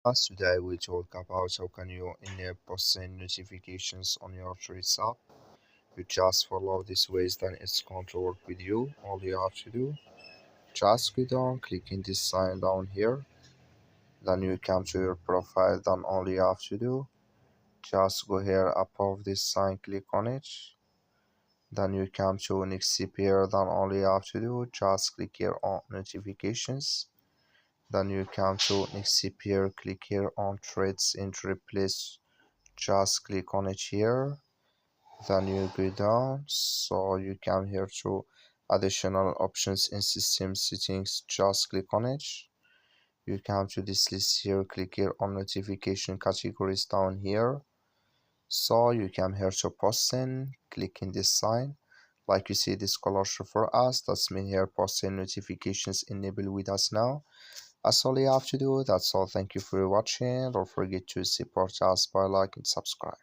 Today we talk about how can you enable send notifications on your Threads app. You just follow these ways, then it's going to work with you. All you have to do, just go down, clicking this sign down here. Then you come to your profile. Then all you have to do, just go here above this sign, click on it. Then you come to next here. Then all you have to do, just click here on notifications. Then you come to next here, click here on Threads and replace. Just click on it here, then you go down, so you come here to additional options in system settings. Just click on it. You come to this list here, click here on notification categories down here. So you come here to posting, click in this sign. Like you see this color show for us, that's mean here posting notifications enabled with us now. That's all you have to do. That's all. Thank you for watching. Don't forget to support us by like and subscribe.